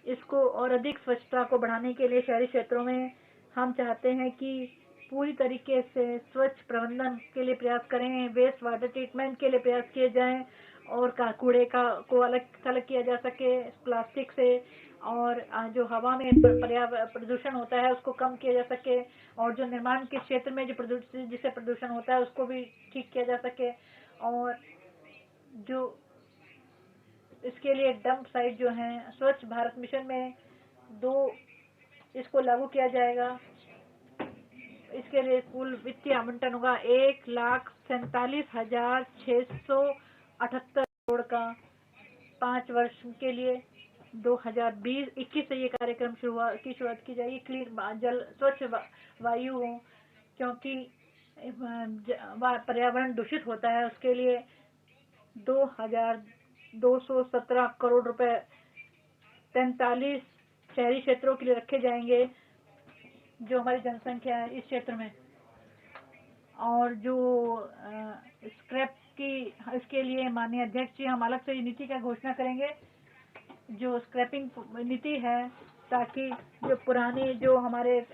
इसको और अधिक स्वच्छता को बढ़ाने के लिए शहरी क्षेत्रों में हम चाहते हैं कि पूरी तरीके से स्वच्छ प्रबंधन के लिए प्रयास करें, वेस्ट वाटर ट्रीटमेंट के लिए प्रयास किए जाएं और कूड़े का को अलग अलग किया जा सके प्लास्टिक से, और जो हवा में पर्यावरण प्रदूषण होता है उसको कम किया जा सके, और जो निर्माण के क्षेत्र में जो प्रदूषण जिससे प्रदूषण होता है उसको भी ठीक किया जा सके। और जो इसके लिए डंप साइट जो है स्वच्छ भारत मिशन में इसको लागू किया जाएगा। इसके लिए कुल वित्तीय आवंटन होगा 1,47,678 करोड़ का 5 वर्ष के लिए। 2020-21 से ये कार्यक्रम शुरुआत की जाएगी। क्लीन जल स्वच्छ वायु हो, क्योंकि पर्यावरण दूषित होता है, उसके लिए 2,217 करोड़ रुपए 43 शहरी क्षेत्रों के लिए रखे जाएंगे जो हमारी जनसंख्या है इस क्षेत्र में। और जो स्क्रैप की इसके लिए माननीय अध्यक्ष जी हम अलग से नीति का घोषणा करेंगे, जो स्क्रैपिंग नीति है, ताकि जो पुराने जो हमारे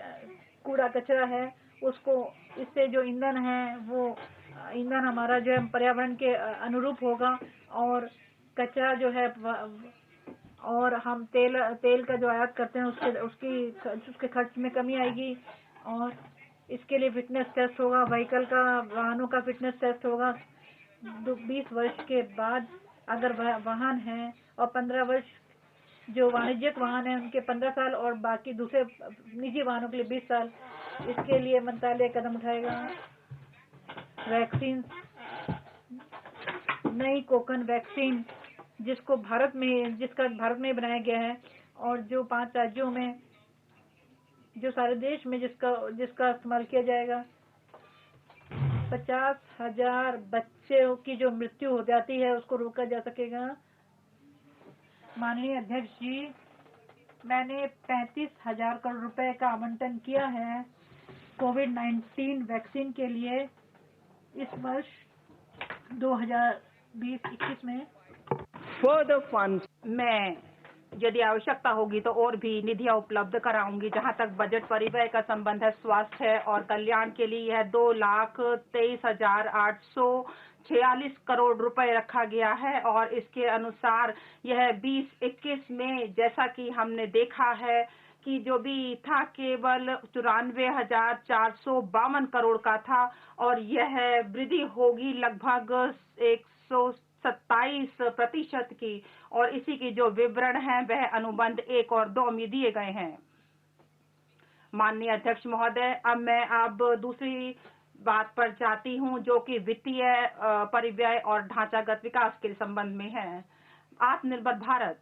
कूड़ा कचरा है उसको, इससे जो ईंधन है वो ईंधन हमारा जो है पर्यावरण के अनुरूप होगा, और कचरा जो है और हम तेल का जो आयात करते हैं उसके खर्च में कमी आएगी। और इसके लिए फिटनेस टेस्ट होगा, व्हीकल का वाहनों का फिटनेस टेस्ट होगा। 20 वर्ष के बाद अगर वाहन है, और 15 वर्ष जो वाणिज्यिक वाहन है उनके 15 साल, और बाकी दूसरे निजी वाहनों के लिए 20 साल। इसके लिए मंत्रालय कदम उठाएगा। वैक्सीन, नई कोकन वैक्सीन जिसका भारत में बनाया गया है, और जो 5 राज्यों में, जो सारे देश में जिसका इस्तेमाल किया जाएगा। 50,000 बच्चों की जो मृत्यु हो जाती है उसको रोका जा सकेगा। माननीय अध्यक्ष जी, मैंने 35,000 करोड़ रुपए का आवंटन किया है कोविड-19 वैक्सीन के लिए इस वर्ष 2020-21 में। Further funds, मैं यदि आवश्यकता होगी तो और भी निधियां उपलब्ध कराऊंगी। जहां तक बजट परिव्यय का संबंध है, स्वास्थ्य और कल्याण के लिए यह 2,23,846 करोड़ रुपए रखा गया है, और इसके अनुसार यह 2021 में जैसा कि हमने देखा है कि जो भी था केवल 94,452 करोड़ का था, और यह वृद्धि होगी लगभग 127% की, और इसी की जो विवरण है वह अनुबंध 1 और 2 में दिए गए हैं। माननीय अध्यक्ष महोदय, अब मैं दूसरी बात पर जाती हूं जो कि वित्तीय परिव्यय और ढांचागत विकास के संबंध में है। आत्मनिर्भर भारत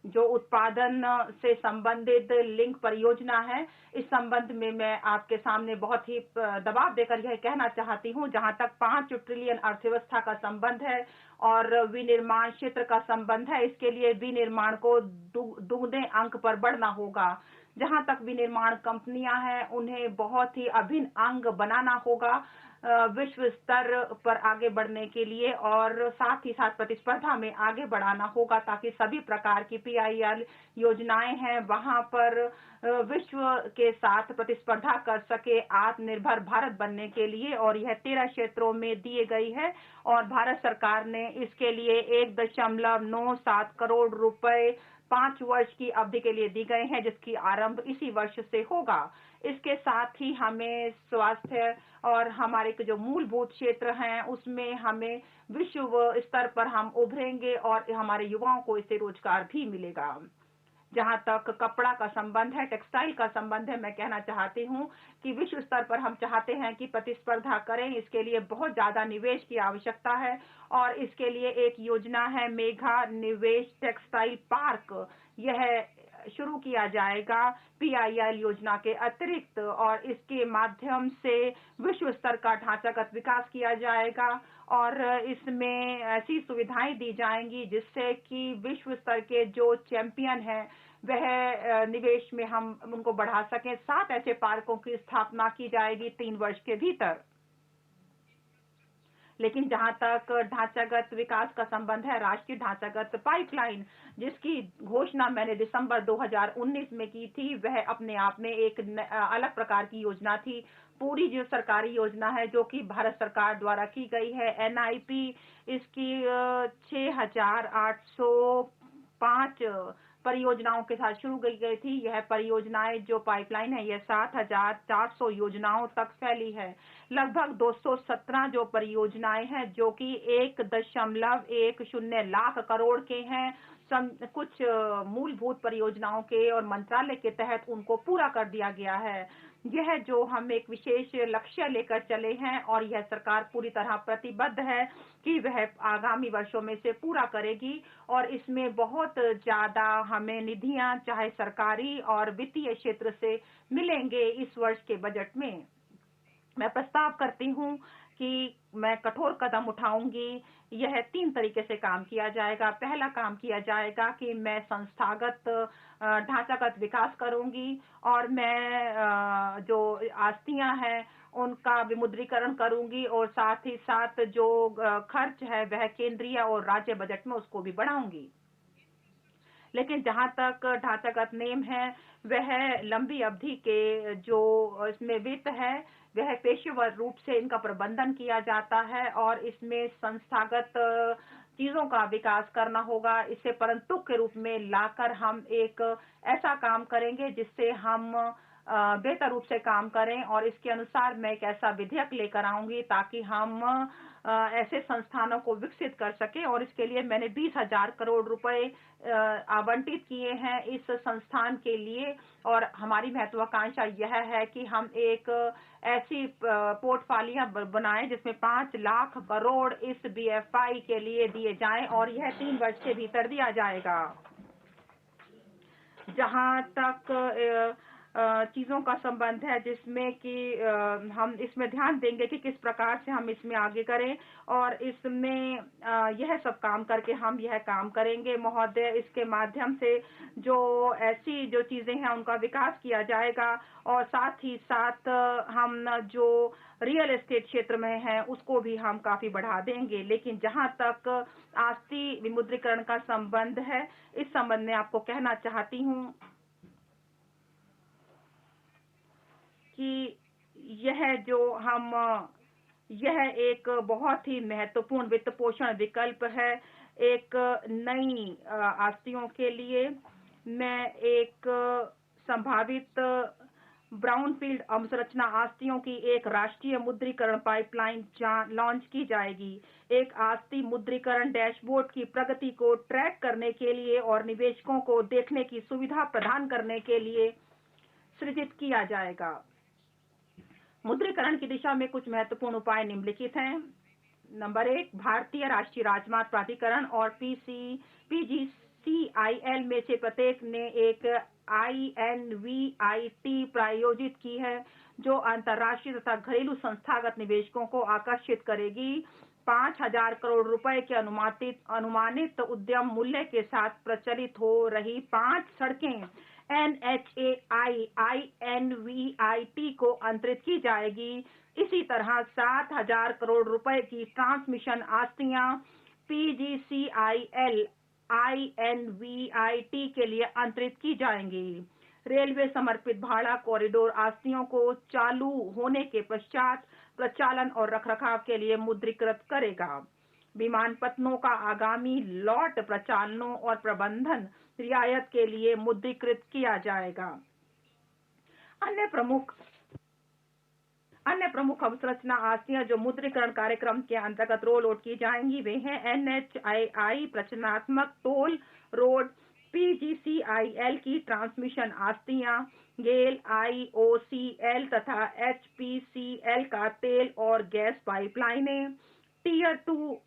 जो उत्पादन से संबंधित लिंक परियोजना है, इस संबंध में मैं आपके सामने बहुत ही दबाव देकर यह कहना चाहती हूं। जहां तक 5 ट्रिलियन अर्थव्यवस्था का संबंध है और विनिर्माण क्षेत्र का संबंध है, इसके लिए विनिर्माण को दुगने अंक पर बढ़ना होगा। जहां तक विनिर्माण कंपनियां हैं, उन्हें बहुत ही अभिन्न अंग बनाना होगा विश्व स्तर पर आगे बढ़ने के लिए, और साथ ही साथ प्रतिस्पर्धा में आगे बढ़ाना होगा, ताकि सभी प्रकार की PIL योजनाएं हैं वहां पर विश्व के साथ प्रतिस्पर्धा कर सके आत्मनिर्भर भारत बनने के लिए। और यह 13 क्षेत्रों में दिए गई है, और भारत सरकार ने इसके लिए 1.97 करोड़ रुपए 5 वर्ष की अवधि के लिए दी गए हैं, जिसकी आरंभ इसी वर्ष से होगा। इसके साथ ही हमें स्वास्थ्य और हमारे जो मूलभूत क्षेत्र हैं उसमें हमें विश्व स्तर पर हम उभरेंगे, और हमारे युवाओं को इससे रोजगार भी मिलेगा। जहां तक कपड़ा का संबंध है, टेक्सटाइल का संबंध है, मैं कहना चाहती हूं कि विश्व स्तर पर हम चाहते हैं कि प्रतिस्पर्धा करें। इसके लिए बहुत ज्यादा निवेश की आवश्यकता है, और इसके लिए एक योजना है मेगा निवेश टेक्सटाइल पार्क। यह शुरू किया जाएगा PIL योजना के अतिरिक्त, और इसके माध्यम से विश्व स्तर का ढांचागत विकास किया जाएगा, और इसमें ऐसी सुविधाएं दी जाएंगी जिससे कि विश्व स्तर के जो चैंपियन हैं वह निवेश में हम उनको बढ़ा सकें। 7 ऐसे पार्कों की स्थापना की जाएगी 3 वर्ष के भीतर। लेकिन जहां तक ढांचागत विकास का संबंध है, राष्ट्रीय ढांचागत पाइपलाइन जिसकी घोषणा मैंने दिसंबर 2019 में की थी, वह अपने आप में एक अलग प्रकार की योजना थी। पूरी जो सरकारी योजना है जो कि भारत सरकार द्वारा की गई है, NIP, इसकी 6,805 परियोजनाओं के साथ शुरू की गई थी। यह परियोजनाएं जो पाइपलाइन है, यह 7,400 योजनाओं तक फैली है। लगभग 217 जो परियोजनाएं हैं जो कि 1.10 लाख करोड़ के हैं। कुछ मूलभूत परियोजनाओं के और मंत्रालय के तहत उनको पूरा कर दिया गया है। यह जो हम एक विशेष लक्ष्य लेकर चले हैं और यह सरकार पूरी तरह प्रतिबद्ध है कि वह आगामी वर्षों में से पूरा करेगी और इसमें बहुत ज्यादा हमें निधियां चाहे सरकारी और वित्तीय क्षेत्र से मिलेंगे। इस वर्ष के बजट में मैं प्रस्ताव करती हूं कि मैं कठोर कदम उठाऊंगी। यह 3 तरीके से काम किया जाएगा। पहला काम किया जाएगा कि मैं संस्थागत ढांचागत विकास करूंगी और मैं जो आस्तियां हैं उनका विमुद्रीकरण करूंगी और साथ ही साथ जो खर्च है वह केंद्रीय और राज्य बजट में उसको भी बढ़ाऊंगी। लेकिन जहां तक ढांचागत नेम है, वह लंबी अवधि के जो इसमें वित्त है वह पेशेवर रूप से इनका प्रबंधन किया जाता है और इसमें संस्थागत चीजों का विकास करना होगा। इसे परंतु के रूप में लाकर हम एक ऐसा काम करेंगे जिससे हम बेहतर रूप से काम करें और इसके अनुसार मैं एक ऐसा विधेयक लेकर आऊंगी ताकि हम ऐसे संस्थानों को विकसित कर सके और इसके लिए मैंने 20,000 करोड़ रुपए आवंटित किए हैं इस संस्थान के लिए। और हमारी महत्वाकांक्षा यह है कि हम एक ऐसी पोर्टफोलियो बनाएं जिसमें 5 लाख करोड़ इस BFI के लिए दिए जाएं और यह 3 वर्ष के भीतर दिया जाएगा। जहां तक चीजों का संबंध है जिसमें कि हम इसमें ध्यान देंगे कि किस प्रकार से हम इसमें आगे करें और इसमें यह सब काम करके हम यह काम करेंगे महोदय। इसके माध्यम से जो ऐसी जो चीजें हैं उनका विकास किया जाएगा और साथ ही साथ हम जो रियल एस्टेट क्षेत्र में है उसको भी हम काफी बढ़ा देंगे। लेकिन जहां तक आस्ति विमुद्रीकरण का संबंध है, इस संबंध में आपको कहना चाहती हूँ कि यह एक बहुत ही महत्वपूर्ण वित्त पोषण विकल्प है एक नई आस्तियों के लिए। मैं एक संभावित ब्राउनफील्ड अवसंरचना आस्तियों की एक राष्ट्रीय मुद्रीकरण पाइपलाइन लॉन्च की जाएगी। एक आस्ति मुद्रीकरण डैशबोर्ड की प्रगति को ट्रैक करने के लिए और निवेशकों को देखने की सुविधा प्रदान करने के लिए सृजित किया जाएगा। मुद्रीकरण की दिशा में कुछ महत्वपूर्ण उपाय निम्नलिखित हैं। नंबर 1, भारतीय राष्ट्रीय राजमार्ग प्राधिकरण और PGCIL में से प्रत्येक ने एक INVIT प्रायोजित की है जो अंतर्राष्ट्रीय तथा घरेलू संस्थागत निवेशकों को आकर्षित करेगी। 5,000 करोड़ रुपए के अनुमानित उद्यम मूल्य के साथ प्रचलित हो रही 5 सड़कें NHAI INVIT को अंतरित की जाएगी। इसी तरह 7,000 करोड़ रुपए की ट्रांसमिशन आस्तियां PGCIL INVIT के लिए अंतरित की जाएंगी। रेलवे समर्पित भाड़ा कॉरिडोर आस्तियों को चालू होने के पश्चात प्रचालन और रखरखाव के लिए मुद्रीकृत करेगा। विमानपत्तनों का आगामी लॉट प्रचालनों और प्रबंधन रियायत के लिए मुद्रीकृत किया जाएगा। अन्य प्रमुख अवसंरचना आस्तियां जो मुद्रीकरण कार्यक्रम के अंतर्गत रोल आउट की जाएंगी वे हैं NHAI प्रचालनात्मक टोल रोड, PGCIL की ट्रांसमिशन आस्तियां, गेल IOCL तथा HPCL का तेल और गैस पाइपलाइनें, टियर 2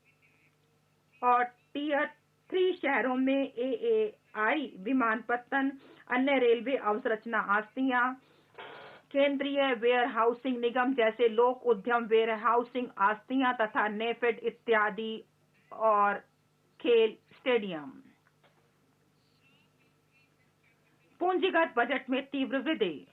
और टियर 3 शहरों में AAI विमानपत्तन, अन्य रेलवे अवसंरचना आस्तियां, केंद्रीय वेयर हाउसिंग निगम जैसे लोक उद्यम वेयर हाउसिंग आस्तियां तथा नेफेड इत्यादि और खेल स्टेडियम। पूंजीगत बजट में तीव्र वृद्धि।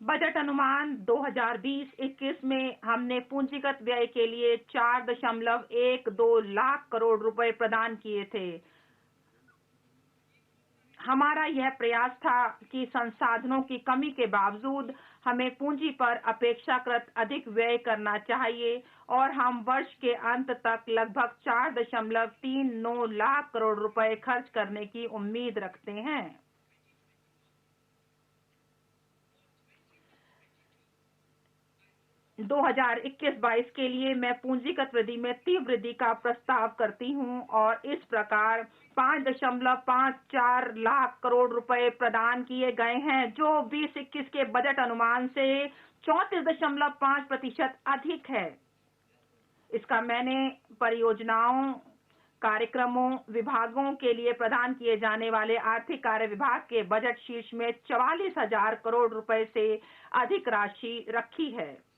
बजट अनुमान 2020-21 में हमने पूंजीगत व्यय के लिए 4.12 लाख करोड़ रुपए प्रदान किए थे। हमारा यह प्रयास था कि संसाधनों की कमी के बावजूद हमें पूंजी पर अपेक्षाकृत अधिक व्यय करना चाहिए और हम वर्ष के अंत तक लगभग 4.39 लाख करोड़ रुपए खर्च करने की उम्मीद रखते हैं। – 2021-22 के लिए मैं पूंजीगत वृद्धि में तीव्र वृद्धि का प्रस्ताव करती हूं और इस प्रकार 5.54 लाख करोड़ रुपए प्रदान किए गए हैं, जो 2021 के बजट अनुमान से 34.5% अधिक है। इसका मैंने परियोजनाओं, कार्यक्रमों, विभागों के लिए प्रदान किए जाने वाले आर्थिक कार्य विभाग के बजट शीर्ष में 44,000 करोड़ रुपए से अधिक राशि रखी है,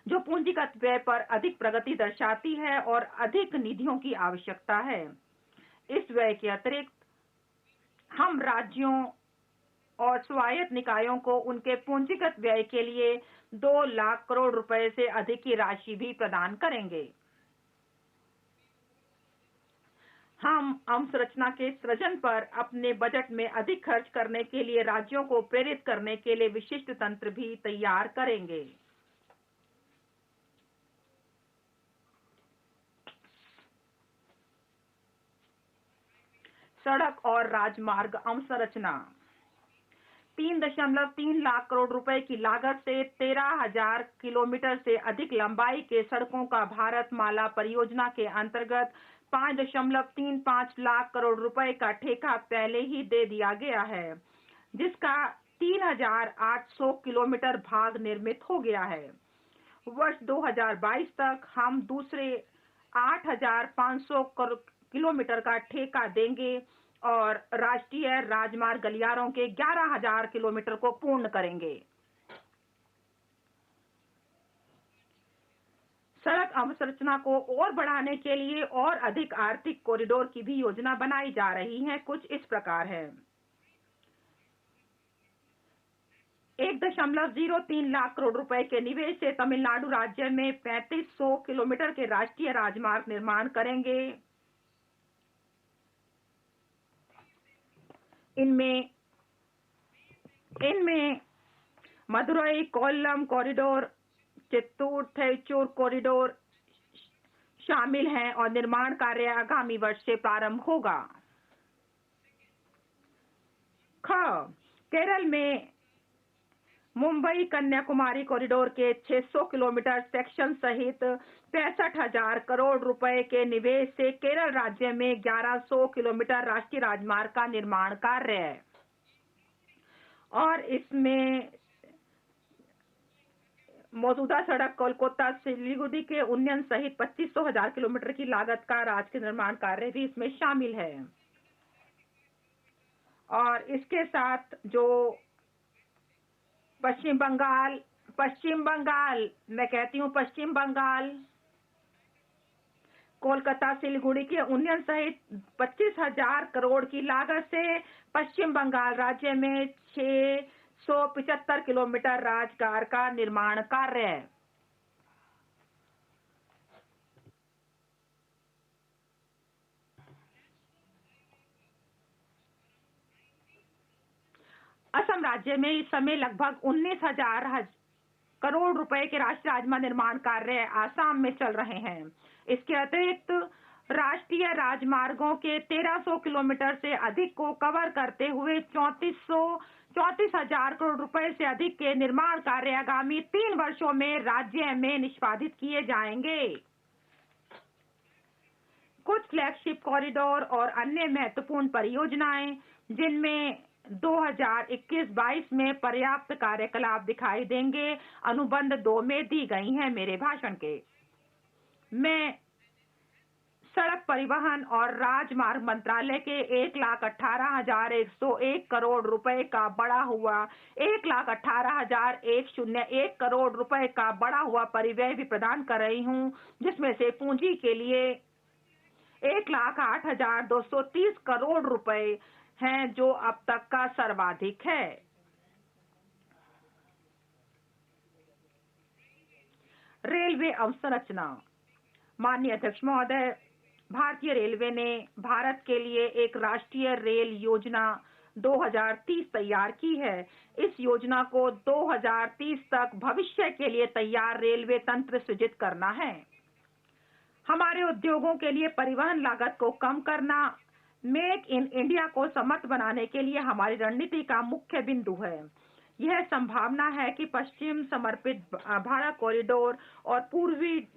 जो पूंजीगत व्यय पर अधिक प्रगति दर्शाती है और अधिक निधियों की आवश्यकता है। इस व्यय के अतिरिक्त हम राज्यों और स्वायत्त निकायों को उनके पूंजीगत व्यय के लिए 2 लाख करोड़ रुपए से अधिक की राशि भी प्रदान करेंगे। हम अवसंरचना के सृजन पर अपने बजट में अधिक खर्च करने के लिए राज्यों को प्रेरित करने के लिए विशिष्ट तंत्र भी तैयार करेंगे। सड़क और राजमार्ग अवसंरचना 3.3 लाख करोड़ रुपए की लागत से 13,000 किलोमीटर से अधिक लंबाई के सड़कों का भारत माला परियोजना के अंतर्गत 5.35 लाख करोड़ रुपए का ठेका पहले ही दे दिया गया है, जिसका 3,800 किलोमीटर भाग निर्मित हो गया है। वर्ष 2022 तक हम दूसरे 8,500 किलोमीटर का ठेका देंगे और राष्ट्रीय राजमार्ग गलियारों के 11,000 किलोमीटर को पूर्ण करेंगे। सड़क अवसंरचना को और बढ़ाने के लिए और अधिक आर्थिक कॉरिडोर की भी योजना बनाई जा रही है। कुछ इस प्रकार है। 1.03 लाख करोड़ रुपए के निवेश से तमिलनाडु राज्य में 3500 किलोमीटर के राष्ट्रीय राजमार्ग निर्माण करेंगे। इनमें मदुरई कोल्लम कॉरिडोर, चित्तूर थेचूर कॉरिडोर शामिल हैं और निर्माण कार्य आगामी वर्ष से प्रारंभ होगा। केरल में मुंबई कन्याकुमारी कॉरिडोर के 600 किलोमीटर सेक्शन सहित 65,000 करोड़ रुपए के निवेश से केरल राज्य में 1100 किलोमीटर राष्ट्रीय राजमार्ग का निर्माण कार्य है और इसमें मौजूदा सड़क कोलकाता सिलीगुड़ी के उन्नयन सहित 25,000 किलोमीटर की लागत का राज्य के निर्माण कार्य भी इसमें शामिल है। और इसके साथ जो पश्चिम बंगाल कोलकाता सिलीगुड़ी के उन्नयन सहित 25,000 करोड़ की लागत से पश्चिम बंगाल राज्य में 675 किलोमीटर राजमार्ग का निर्माण कार्य है। असम राज्य में इस समय लगभग 19,000 करोड़ रुपए के राष्ट्रीय राजमार्ग निर्माण कार्य आसाम में चल रहे हैं। इसके अतिरिक्त राष्ट्रीय राजमार्गों के 1300 किलोमीटर से अधिक को कवर करते हुए 34,000 करोड़ रुपए से अधिक के निर्माण कार्य आगामी 3 वर्षों में राज्य में निष्पादित किए जाएंगे। कुछ फ्लैगशिप कॉरिडोर और अन्य महत्वपूर्ण परियोजनाएं जिनमें 2021-22 में पर्याप्त कार्यकलाप दिखाई देंगे, अनुबंध 2 में दी गई हैं। मेरे भाषण के मैं सड़क परिवहन और राजमार्ग मंत्रालय के 1,18,101 करोड़ रुपए का बढ़ा हुआ 1,18,101 करोड़ रुपए का बढ़ा हुआ परिव्यय भी प्रदान कर रही हूं, जिसमें से पूंजी के लिए 1,08,230 करोड़ रुपए हैं, जो अब तक का सर्वाधिक है। रेलवे अवसंरचना। माननीय अध्यक्ष महोदय, भारतीय रेलवे ने भारत के लिए एक राष्ट्रीय रेल योजना 2030 तैयार की है। इस योजना को 2030 तक भविष्य के लिए तैयार रेलवे तंत्र सृजित करना है। हमारे उद्योगों के लिए परिवहन लागत को कम करना मेक इन इंडिया को समर्थ बनाने के लिए हमारी रणनीति का मुख्य बिंदु है। यह संभावना है कि पश्चिम समर्पित भारत कॉरिडोर और पूर्वी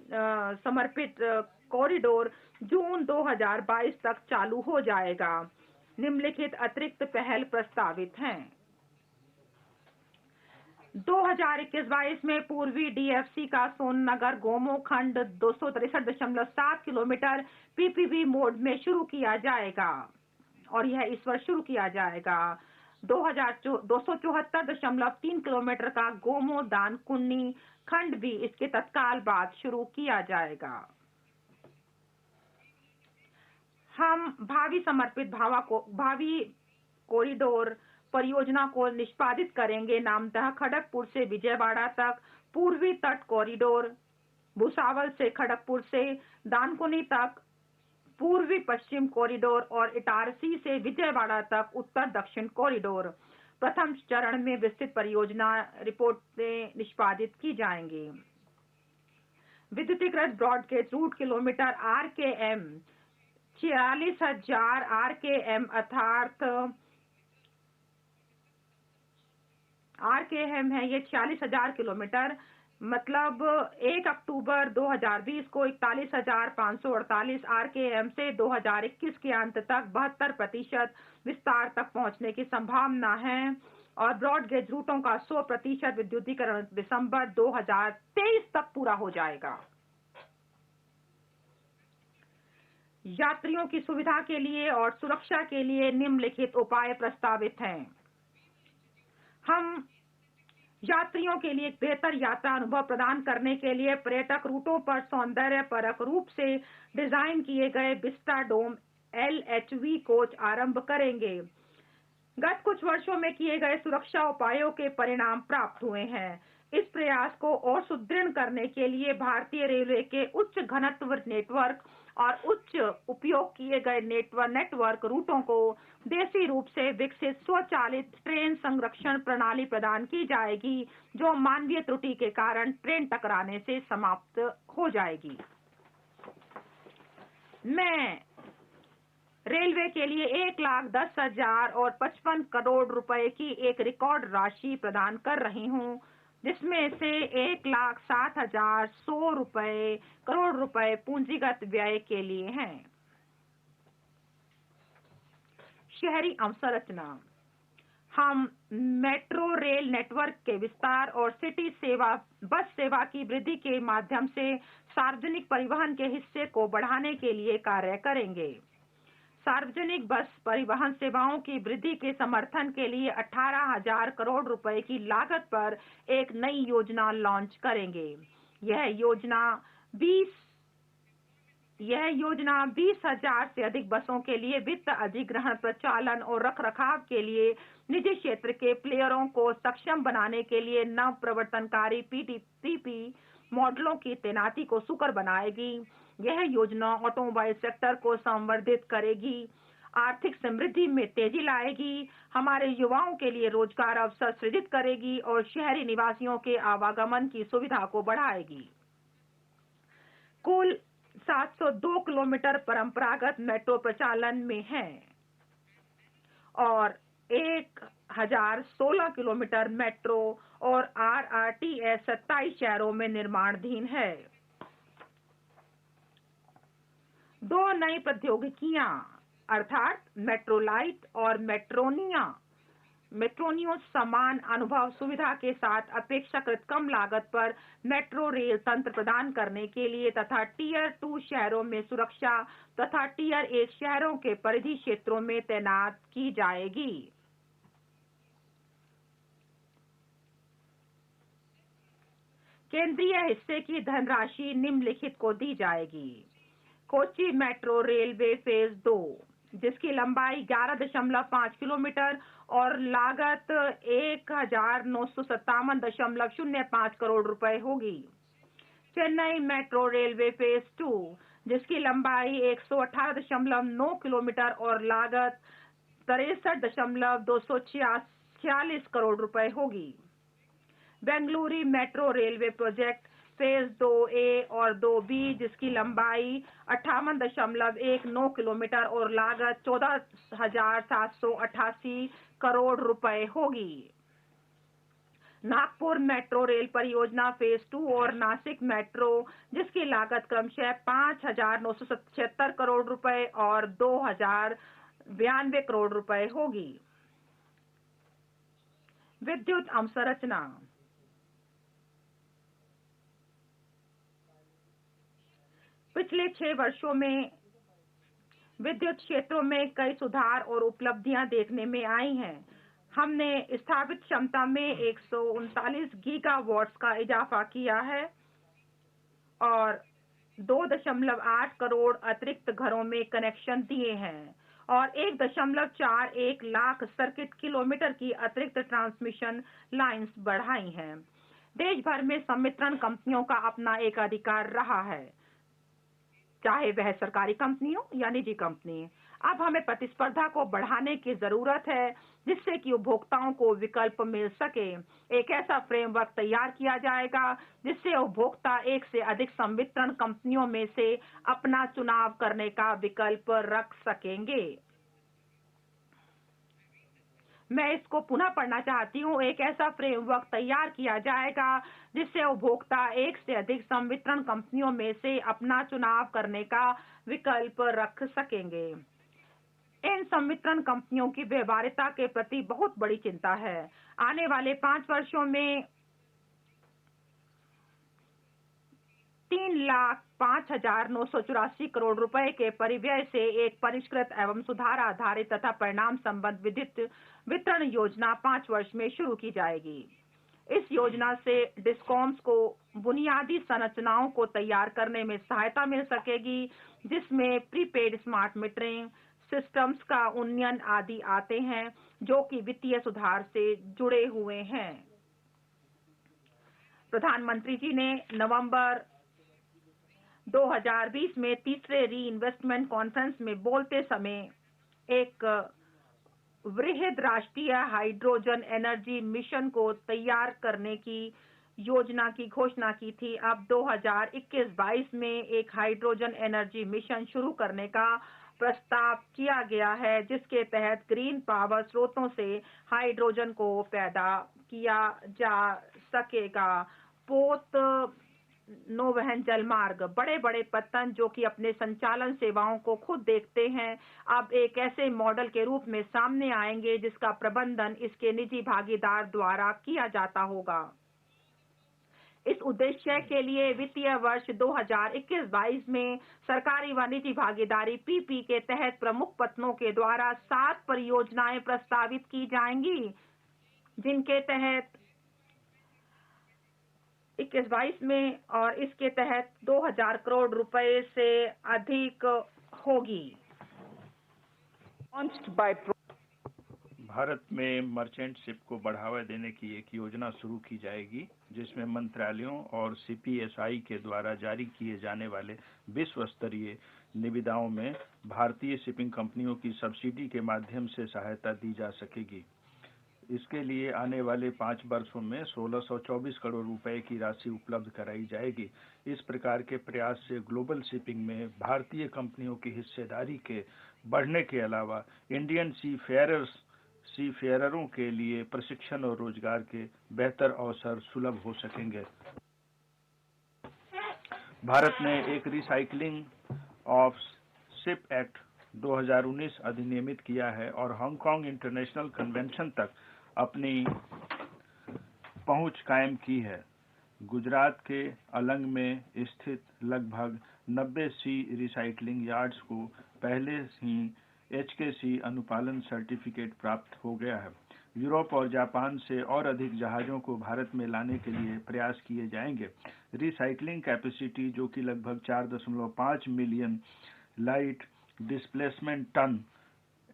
समर्पित कॉरिडोर जून 2022 तक चालू हो जाएगा। निम्नलिखित अतिरिक्त पहल प्रस्तावित हैं। 2021-22 में पूर्वी डीएफसी का सोननगर गोमो खंड 263.7 किलोमीटर पीपीपी मोड में शुरू किया जाएगा और यह इस वर्ष शुरू किया जाएगा। 274.3 किलोमीटर का गोमो दानकुन्नी खंड भी इसके तत्काल बाद शुरू किया जाएगा। हम भावी कॉरिडोर परियोजना को निष्पादित करेंगे। नामतः खड़गपुर से विजयवाड़ा तक पूर्वी तट कॉरिडोर, भुसावल से खड़गपुर से दानकुनी तक पूर्वी पश्चिम कॉरिडोर और इटारसी से विजयवाड़ा तक उत्तर दक्षिण कॉरिडोर। प्रथम चरण में विस्तृत परियोजना रिपोर्टें निष्पादित की जाएंगी। विद्युतीकृत broad gauge route kilometre RKM 46,000 RKM अर्थात RKM है ये 46,000 किलोमीटर, मतलब 1 अक्टूबर 2020 को 41,548 RKM से 2021 के अंत तक 72% विस्तार तक पहुंचने की संभावना है और ब्रॉडगेज रूटों का 100% विद्युतीकरण दिसंबर 2023 तक पूरा हो जाएगा। यात्रियों की सुविधा के लिए और सुरक्षा के लिए निम्नलिखित उपाय प्रस्तावित हैं। हम यात्रियों के लिए एक बेहतर यात्रा अनुभव प्रदान करने के लिए पर्यटक रूटों पर सौंदर्यपरक रूप से डिजाइन किए गए विस्टाडोम LHV कोच आरंभ करेंगे। गत कुछ वर्षों में किए गए सुरक्षा उपायों के परिणाम प्राप्त हुए हैं। इस प्रयास को और सुदृढ़ करने के लिए भारतीय रेलवे के उच्च घनत्व नेटवर्क और उच्च उपयोग किए गए नेटवर्क रूटों को देसी रूप से विकसित स्वचालित ट्रेन संरक्षण प्रणाली प्रदान की जाएगी, जो मानवीय त्रुटि के कारण ट्रेन टकराने से समाप्त हो जाएगी। मैं रेलवे के लिए 1,10,000 और 55 करोड़ रुपए की एक रिकॉर्ड राशि प्रदान कर रही हूं, जिसमें से 1,07,100 करोड़ रुपए पूंजीगत व्यय के लिए हैं। शहरी अवसंरचना। हम मेट्रो रेल नेटवर्क के विस्तार और सिटी सेवा बस सेवा की वृद्धि के माध्यम से सार्वजनिक परिवहन के हिस्से को बढ़ाने के लिए कार्य करेंगे। सार्वजनिक बस परिवहन सेवाओं की वृद्धि के समर्थन के लिए 18,000 करोड़ रुपए की लागत पर एक नई योजना लॉन्च करेंगे। यह योजना 20,000 से अधिक बसों के लिए वित्त अधिग्रहण, प्रचालन और रखरखाव के लिए निजी क्षेत्र के प्लेयरों को सक्षम बनाने के लिए नव प्रवर्तनकारी PPP मॉडलों की तैनाती को सुकर बनाएगी। यह योजना ऑटोमोबाइल सेक्टर को संवर्धित करेगी, आर्थिक समृद्धि में तेजी लाएगी, हमारे युवाओं के लिए रोजगार अवसर सृजित करेगी और शहरी निवासियों के आवागमन की सुविधा को बढ़ाएगी। कुल 702 किलोमीटर परंपरागत मेट्रो प्रचालन में है और 1,016 किलोमीटर मेट्रो और RRTS 27 शहरों में निर्माणाधीन है। 2 नई प्रौद्योगिकियां अर्थात मेट्रोलाइट और मेट्रोनियो समान अनुभव सुविधा के साथ अपेक्षाकृत कम लागत पर मेट्रो रेल तंत्र प्रदान करने के लिए तथा टियर 2 शहरों में सुरक्षा तथा टियर 1 शहरों के परिधि क्षेत्रों में तैनात की जाएगी। केंद्रीय हिस्से की धनराशि निम्नलिखित को दी जाएगी। कोची मेट्रो रेलवे फेज 2, जिसकी लंबाई 11.5 किलोमीटर और लागत 1,957.05 करोड़ रुपए होगी। चेन्नई मेट्रो रेलवे फेज 2, जिसकी लंबाई 118.9 किलोमीटर और लागत 63.246 करोड़ रुपए होगी। Bengaluru metro railway project phase 2A और 2B, जिसकी लंबाई 58.19 किलोमीटर और लागत 14,788 करोड़ रुपए होगी। नागपुर मेट्रो रेल परियोजना फेज 2 और नासिक मेट्रो, जिसकी लागत क्रमशः 5,976 करोड़ रुपए और 2,092 करोड़ रुपए होगी। विद्युत अवसंरचना। पिछले 6 वर्षों में विद्युत क्षेत्रों में कई सुधार और उपलब्धियां देखने में आई हैं। हमने स्थापित क्षमता में 139 गीगावाट्स का इजाफा किया है और 2.8 करोड़ अतिरिक्त घरों में कनेक्शन दिए हैं और 1.41 लाख सर्किट किलोमीटर की अतिरिक्त ट्रांसमिशन लाइंस बढ़ाई हैं। देश भर में संवितरण कंपनियों का अपना एक अधिकार रहा है, चाहे वह सरकारी कंपनी हो या निजी कंपनी। अब हमें प्रतिस्पर्धा को बढ़ाने की जरूरत है, जिससे कि उपभोक्ताओं को विकल्प मिल सके। एक ऐसा फ्रेमवर्क तैयार किया जाएगा जिससे उपभोक्ता एक से अधिक संवितरण कंपनियों में से अपना चुनाव करने का विकल्प रख सकेंगे। मैं इसको पुनः पढ़ना चाहती हूँ। एक ऐसा फ्रेमवर्क तैयार किया जाएगा जिससे उपभोक्ता एक से अधिक संवितरण कंपनियों में से अपना चुनाव करने का विकल्प रख सकेंगे। इन संवितरण कंपनियों की व्यवहार्यता के प्रति बहुत बड़ी चिंता है। आने वाले 5 वर्षों में 3,05,984 करोड़ रुपए के परिव्यय से एक परिष्कृत एवं सुधार आधारित तथा परिणाम संबद्ध विद्युत वितरण योजना 5 वर्ष में शुरू की जाएगी। इस योजना से डिस्कॉम्स को बुनियादी संरचनाओं को तैयार करने में सहायता मिल सकेगी, जिसमें प्रीपेड स्मार्ट मीटरिंग सिस्टम्स का उन्नयन आदि आते हैं, जो कि वित्तीय सुधार से जुड़े हुए हैं। प्रधानमंत्री जी ने नवंबर 2020 में तीसरे री इन्वेस्टमेंट कॉन्फ्रेंस में बोलते समय एक वृहद राष्ट्रीय हाइड्रोजन एनर्जी मिशन को तैयार करने की योजना की घोषणा की थी। अब 2021-22 में एक हाइड्रोजन एनर्जी मिशन शुरू करने का प्रस्ताव किया गया है, जिसके तहत ग्रीन पावर स्रोतों से हाइड्रोजन को पैदा किया जा सकेगा। पोत नौवहन जलमार्ग, बड़े बड़े पत्तन जो कि अपने संचालन सेवाओं को खुद देखते हैं, अब एक ऐसे मॉडल के रूप में सामने आएंगे जिसका प्रबंधन इसके निजी भागीदार द्वारा किया जाता होगा। इस उद्देश्य के लिए वित्तीय वर्ष 2021-22 में सरकारी व निजी भागीदारी पीपी के तहत प्रमुख पत्तनों के द्वारा 7 परियोजनाएं प्रस्तावित की जाएंगी, जिनके तहत 21-22 में और इसके तहत 2,000 करोड़ रुपए से अधिक होगी। भारत में मर्चेंट शिप को बढ़ावा देने की एक योजना शुरू की जाएगी, जिसमें मंत्रालयों और सीपीएसआई के द्वारा जारी किए जाने वाले विश्व स्तरीय निविदाओं में भारतीय शिपिंग कंपनियों की सब्सिडी के माध्यम से सहायता दी जा सकेगी। इसके लिए आने वाले 5 वर्षों में 1624 करोड़ रुपए की राशि उपलब्ध कराई जाएगी। इस प्रकार के प्रयास से ग्लोबल शिपिंग में भारतीय कंपनियों की हिस्सेदारी के बढ़ने के अलावा इंडियन सीफेयररों के लिए प्रशिक्षण और रोजगार के बेहतर अवसर सुलभ हो सकेंगे। भारत ने एक रिसाइकलिंग ऑफ शिप एक्ट 2019 अधिनियमित किया है और हांगकांग इंटरनेशनल कन्वेंशन तक अपनी पहुंच कायम की है। गुजरात के अलंग में स्थित लगभग 90 सी रिसाइकलिंग यार्ड्स को पहले ही HKC अनुपालन सर्टिफिकेट प्राप्त हो गया है। यूरोप और जापान से और अधिक जहाजों को भारत में लाने के लिए प्रयास किए जाएंगे। रिसाइकलिंग कैपेसिटी, जो कि लगभग 4.5 million light displacement ton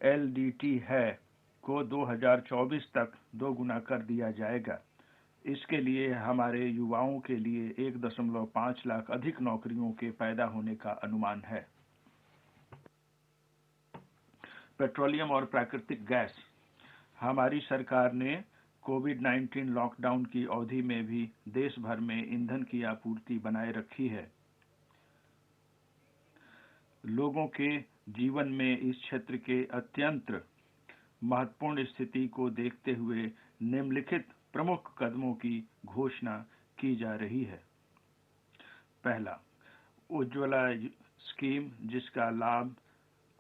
LDT है, को 2024 तक 2 गुना कर दिया जाएगा। इसके लिए हमारे युवाओं के लिए 1.5 लाख अधिक नौकरियों के पैदा होने का अनुमान है। पेट्रोलियम और प्राकृतिक गैस। हमारी सरकार ने कोविड-19 लॉकडाउन की अवधि में भी देश भर में ईंधन की आपूर्ति बनाए रखी है। लोगों के जीवन में इस क्षेत्र के अत्यंत महत्वपूर्ण स्थिति को देखते हुए निम्नलिखित प्रमुख कदमों की घोषणा की जा रही है। पहला, उज्ज्वला स्कीम, जिसका लाभ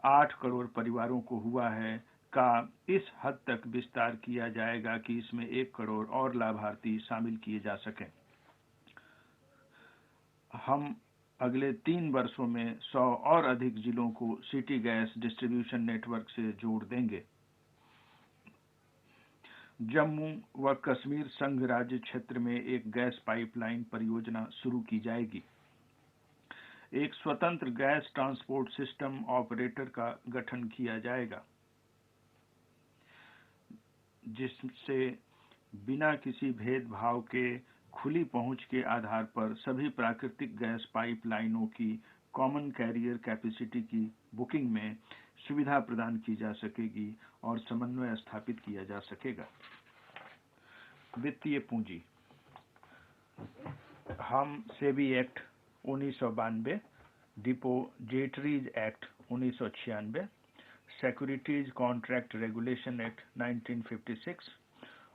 8 करोड़ परिवारों को हुआ है, का इस हद तक विस्तार किया जाएगा कि इसमें 1 करोड़ और लाभार्थी शामिल किए जा सकें। हम अगले 3 वर्षों में 100 और अधिक जिलों को सिटी गैस डिस्ट्रीब्यूशन नेटवर्क से जोड़ देंगे। जम्मू व कश्मीर संघ राज्य क्षेत्र में एक गैस पाइपलाइन परियोजना शुरू की जाएगी। एक स्वतंत्र गैस ट्रांसपोर्ट सिस्टम ऑपरेटर का गठन किया जाएगा, जिससे बिना किसी भेदभाव के खुली पहुंच के आधार पर सभी प्राकृतिक गैस पाइपलाइनों की कॉमन कैरियर कैपेसिटी की बुकिंग में सुविधा प्रदान की जा सकेगी और समन्वय स्थापित किया जा सकेगा। वित्तीय पूंजी। हम SEBI act 1992, depositories act 1996, securities contract regulation act 1956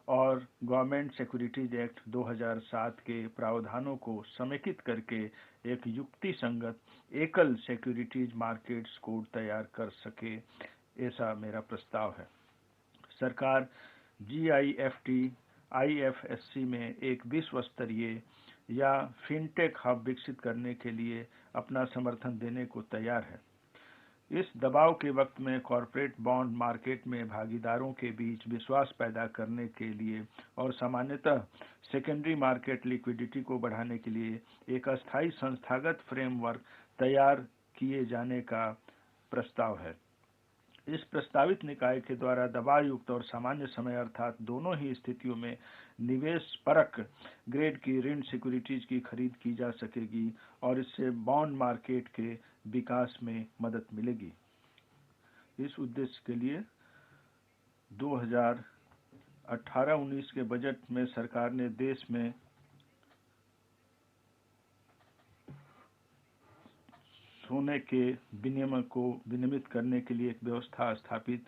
और गवर्नमेंट सिक्योरिटीज एक्ट 2007 के प्रावधानों को समेकित करके एक युक्ति संगत एकल सिक्योरिटीज मार्केट्स कोड तैयार कर सके, ऐसा मेरा प्रस्ताव है। सरकार GIFT IFSC में एक विश्व स्तरीय या फिनटेक हब विकसित करने के लिए अपना समर्थन देने को तैयार है। इस दबाव के वक्त में कॉरपोरेट बॉन्ड मार्केट में भागीदारों के बीच विश्वास पैदा करने के लिए और सामान्यतः सेकेंडरी मार्केट लिक्विडिटी को बढ़ाने के लिए एक अस्थायी संस्थागत फ्रेमवर्क तैयार किए जाने का प्रस्ताव है। इस प्रस्तावित निकाय के द्वारा दबायुक्त और सामान्य समय अर्थात दोनों ही स्थितियों में निवेश परक ग्रेड की ऋण सिक्योरिटीज की खरीद की जा सकेगी और इससे बॉन्ड मार्केट के विकास में मदद मिलेगी। इस उद्देश्य के लिए 2018-19 के बजट में सरकार ने देश में सोने के विनिमय को विनियमित करने के लिए एक व्यवस्था स्थापित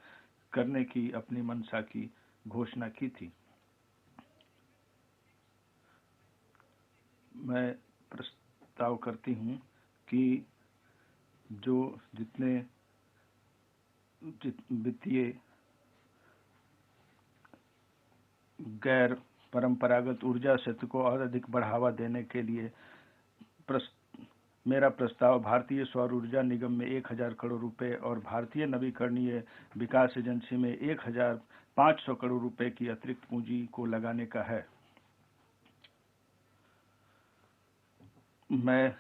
करने की अपनी मंशा की घोषणा की थी। मैं प्रस्ताव करती हूं कि जो जितने वित्तीय गैर परंपरागत ऊर्जा क्षेत्र को और अधिक बढ़ावा देने के लिए मेरा प्रस्ताव भारतीय सौर ऊर्जा निगम में 1000 करोड़ रुपए और भारतीय नवीकरणीय विकास एजेंसी में 1500 करोड़ रुपए की अतिरिक्त पूंजी को लगाने का है। मैं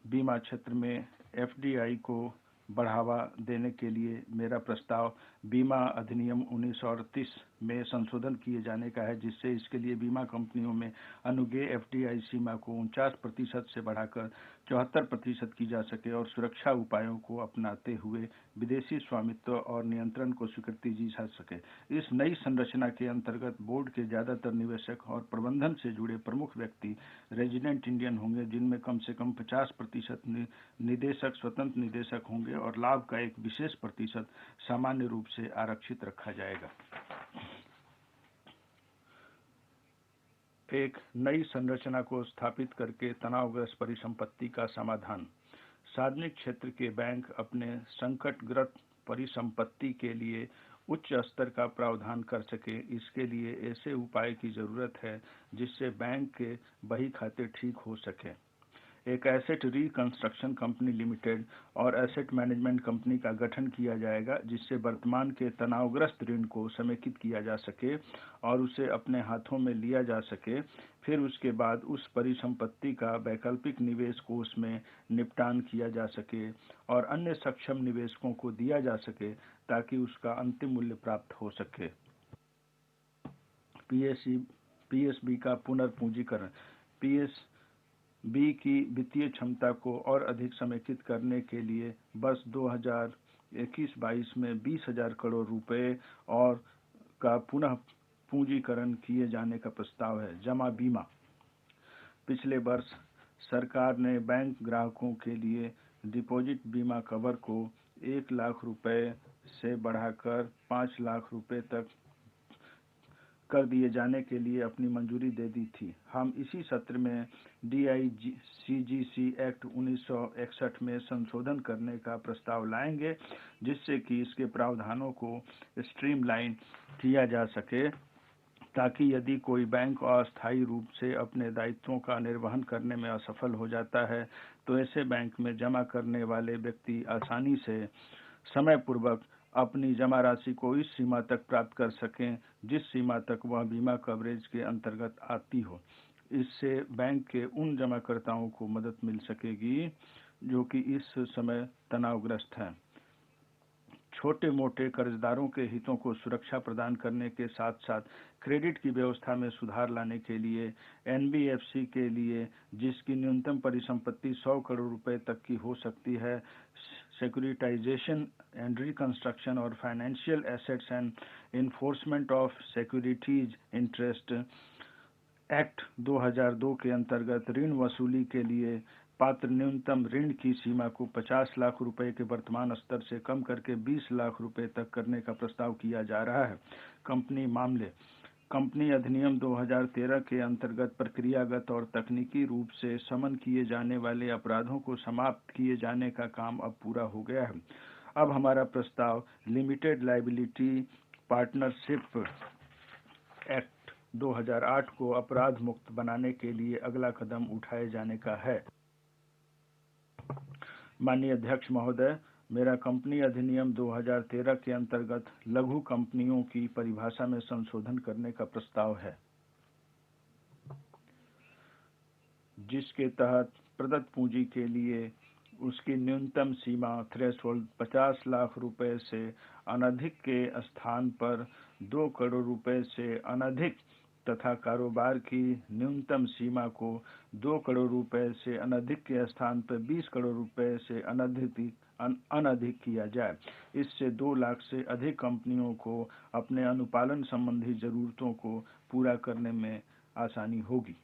बीमा क्षेत्र में FDI को बढ़ावा देने के लिए मेरा प्रस्ताव बीमा अधिनियम 1938 में संशोधन किए जाने का है, जिससे इसके लिए बीमा कंपनियों में अनुज्ञेय FDI सीमा को 49% से बढ़ाकर 74% की जा सके और सुरक्षा उपायों को अपनाते हुए विदेशी स्वामित्व और नियंत्रण को स्वीकृति दी जा सके। इस नई संरचना के अंतर्गत बोर्ड के ज्यादातर निवेशक और प्रबंधन से जुड़े प्रमुख व्यक्ति रेजिडेंट इंडियन होंगे, जिनमें कम से कम 50% निदेशक स्वतंत्र निदेशक होंगे और लाभ का एक विशेष प्रतिशत सामान्य रूप से आरक्षित रखा जाएगा। एक नई संरचना को स्थापित करके तनावग्रस्त परिसंपत्ति का समाधान। सार्वजनिक क्षेत्र के बैंक अपने संकटग्रस्त परिसंपत्ति के लिए उच्च स्तर का प्रावधान कर सके, इसके लिए ऐसे उपाय की जरूरत है जिससे बैंक के बही खाते ठीक हो सके। एक एसेट रिकंस्ट्रक्शन कंपनी लिमिटेड और एसेट मैनेजमेंट कंपनी का गठन किया जाएगा, जिससे वर्तमान के तनावग्रस्त ऋण को समेकित किया जा सके और उसे अपने हाथों में लिया जा सके। फिर उसके बाद उस परिसंपत्ति का वैकल्पिक निवेश कोष में निपटान किया जा सके और अन्य सक्षम निवेशकों को दिया जा सके ताकि उसका अंतिम मूल्य प्राप्त हो सके। पीएसबी का पुनर्पूंजीकरण। पीएसबी की वित्तीय क्षमता को और अधिक समेकित करने के लिए वर्ष 2021-22 में 20,000 करोड़ रुपए और का पुनः पूंजीकरण किए जाने का प्रस्ताव है। जमा बीमा। पिछले वर्ष सरकार ने बैंक ग्राहकों के लिए डिपॉजिट बीमा कवर को 1 लाख रुपए से बढ़ाकर 5 लाख रुपए तक कर दिए जाने के लिए अपनी मंजूरी दे दी थी। हम इसी सत्र में DICGC एक्ट 1961 में संशोधन करने का प्रस्ताव लाएंगे, जिससे कि इसके प्रावधानों को स्ट्रीमलाइन किया जा सके, ताकि यदि कोई बैंक अस्थायी रूप से अपने दायित्वों का निर्वहन करने में असफल हो जाता है, तो ऐसे बैंक में जमा करने वाले व्यक्ति आसानी से समय पूर्वक अपनी जमा राशि को इस सीमा तक प्राप्त कर सकें जिस सीमा तक वह बीमा कवरेज के अंतर्गत आती हो। इससे बैंक के उन जमाकर्ताओं को मदद मिल सकेगी जो कि इस समय तनावग्रस्त हैं। छोटे मोटे कर्जदारों के हितों को सुरक्षा प्रदान करने के साथ साथ क्रेडिट की व्यवस्था में सुधार लाने के लिए NBFC के लिए, जिसकी न्यूनतम परिसंपत्ति 100 करोड़ रुपए तक की हो सकती है, सिक्योरिटाइजेशन एंड रिकंस्ट्रक्शन और financial assets and enforcement of securities interest act 2002 के अंतर्गत ऋण वसूली के लिए पात्र न्यूनतम ऋण की सीमा को 50 लाख रुपए के वर्तमान स्तर से कम करके 20 लाख रुपए तक करने का प्रस्ताव किया जा रहा है। कंपनी मामले। कंपनी अधिनियम 2013 के अंतर्गत प्रक्रियागत और तकनीकी रूप से समन किए जाने वाले अपराधों को समाप्त किए जाने का काम अब पूरा हो गया है। अब हमारा प्रस्ताव लिमिटेड लायबिलिटी पार्टनरशिप एक्ट 2008 को अपराध मुक्त बनाने के लिए अगला कदम उठाए जाने का है। माननीय अध्यक्ष महोदय, मेरा कंपनी अधिनियम 2013 के अंतर्गत लघु कंपनियों की परिभाषा में संशोधन करने का प्रस्ताव है, जिसके तहत प्रदत्त पूंजी के लिए उसकी न्यूनतम सीमा थ्रेशोल्ड 50 लाख रुपए से अनधिक के स्थान पर 2 करोड़ रुपए से अनधिक तथा कारोबार की न्यूनतम सीमा को 2 करोड़ रुपए से अनधिक के स्थान पर 20 करोड़ रुपए से अनधिक किया जाए। इससे 2 लाख से अधिक कंपनियों को अपने अनुपालन संबंधी जरूरतों को पूरा करने में आसानी होगी।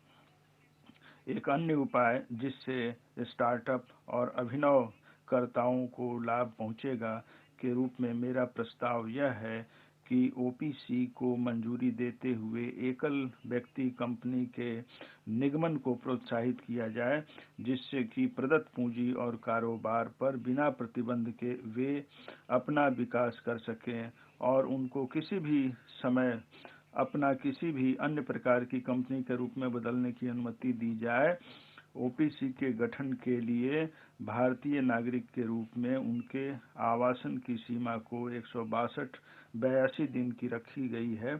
एक अन्य उपाय जिससे स्टार्टअप और अभिनवकर्ताओं को लाभ पहुंचेगा के रूप में मेरा प्रस्ताव यह है कि OPC को मंजूरी देते हुए एकल व्यक्ति कंपनी के निगमन को प्रोत्साहित किया जाए, जिससे कि प्रदत्त पूंजी और कारोबार पर बिना प्रतिबंध के वे अपना विकास कर सकें और उनको किसी भी समय अपना किसी भी अन्य प्रकार की कंपनी के रूप में बदलने की अनुमति दी जाए। OPC के गठन के लिए भारतीय नागरिक के रूप में उनके आवासन की सीमा को 182 दिन की रखी गई है,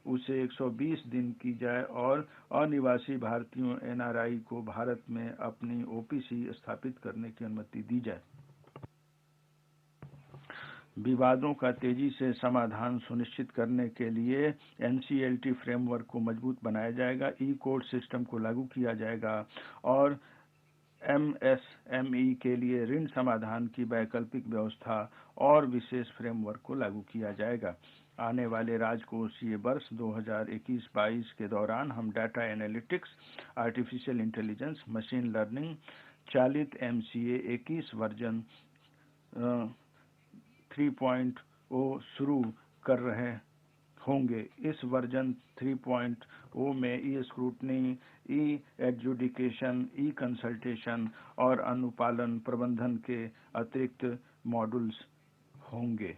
उसे 120 दिन की जाए और अनिवासी भारतीयों NRI को भारत में अपनी OPC स्थापित करने की अनुमति दी जाए। विवादों का तेजी से समाधान सुनिश्चित करने के लिए NCLT फ्रेमवर्क को मजबूत बनाया जाएगा, ई-कोर्ट सिस्टम को लागू किया जाएगा और MSME के लिए ऋण समाधान की वैकल्पिक व्यवस्था और विशेष फ्रेमवर्क को लागू किया जाएगा। आने वाले राजकोषीय वर्ष 2021-22 के दौरान हम data analytics, artificial intelligence, machine learning चालित MCA 21 वर्जन 3.0 शुरू कर रहे होंगे। इस वर्जन 3.0 में ई-स्क्रूटनी, ई-एडजुडिकेशन, ई-कंसल्टेशन और अनुपालन प्रबंधन के अतिरिक्त मॉड्यूल्स होंगे।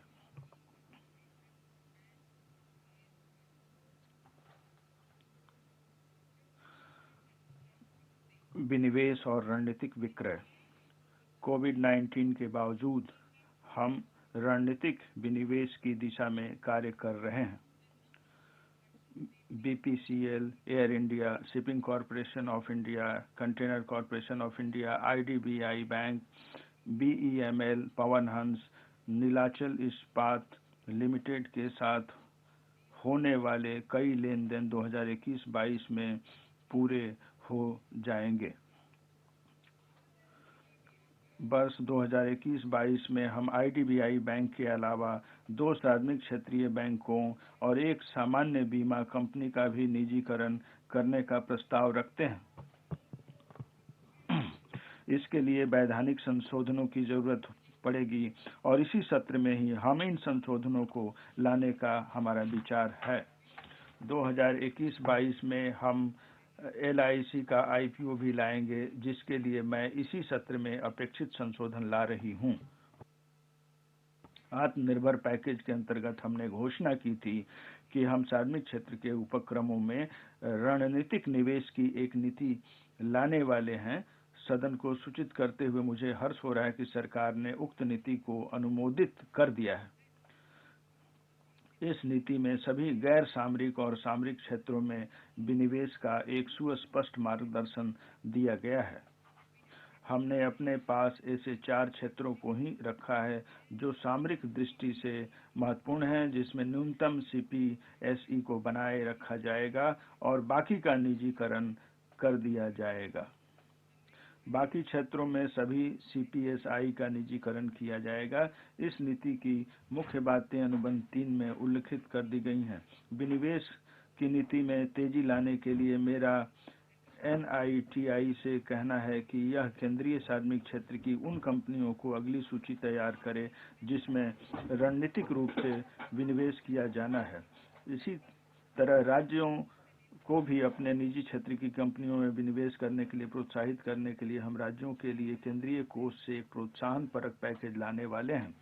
विनिवेश और रणनीतिक विक्रय। कोविड-19 के बावजूद हम रणनीतिक विनिवेश की दिशा में कार्य कर रहे हैं। BPCL, air India, shipping corporation of India, container corporation of India, IDBI bank, BEML, Pawan Hans, Nilachal इस्पात लिमिटेड के साथ होने वाले कई लेन देन 2021-22 में पूरे हो जाएंगे। वर्ष 2021-22 में हम IDBI बैंक के अलावा 2 सार्वजनिक क्षेत्रीय बैंकों और एक सामान्य बीमा कंपनी का भी निजीकरण करने का प्रस्ताव रखते हैं। इसके लिए वैधानिक संशोधनों की जरूरत पड़ेगी और इसी सत्र में ही हम इन संशोधनों को लाने का हमारा विचार है। 2021-22 में हम LIC का IPO भी लाएंगे, जिसके लिए मैं इसी सत्र में अपेक्षित संशोधन ला रही हूं। आत्मनिर्भर पैकेज के अंतर्गत हमने घोषणा की थी कि हम सार्वजनिक क्षेत्र के उपक्रमों में रणनीतिक निवेश की एक नीति लाने वाले हैं। सदन को सूचित करते हुए मुझे हर्ष हो रहा है कि सरकार ने उक्त नीति को अनुमोदित कर दिया है। इस नीति में सभी गैर सामरिक और सामरिक क्षेत्रों में विनिवेश का एक सुस्पष्ट मार्गदर्शन दिया गया है। हमने अपने पास ऐसे 4 क्षेत्रों को ही रखा है जो सामरिक दृष्टि से महत्वपूर्ण हैं, जिसमें न्यूनतम CPSE को बनाए रखा जाएगा और बाकी का निजीकरण कर दिया जाएगा। बाकी क्षेत्रों में सभी CPSI का निजीकरण किया जाएगा। इस नीति की मुख्य बातें अनुबंध 3 में उल्लिखित कर दी गई हैं। विनिवेश की नीति में तेजी लाने के लिए मेरा NITI से कहना है कि यह केंद्रीय सार्वजनिक क्षेत्र की उन कंपनियों को अगली सूची तैयार करे जिसमें रणनीतिक रूप से विनिवेश किया जाना है। इसी तरह राज्यों को भी अपने निजी क्षेत्र की कंपनियों में विनिवेश करने के लिए प्रोत्साहित करने के लिए हम राज्यों के लिए केंद्रीय कोष से एक प्रोत्साहन परक पैकेज लाने वाले हैं।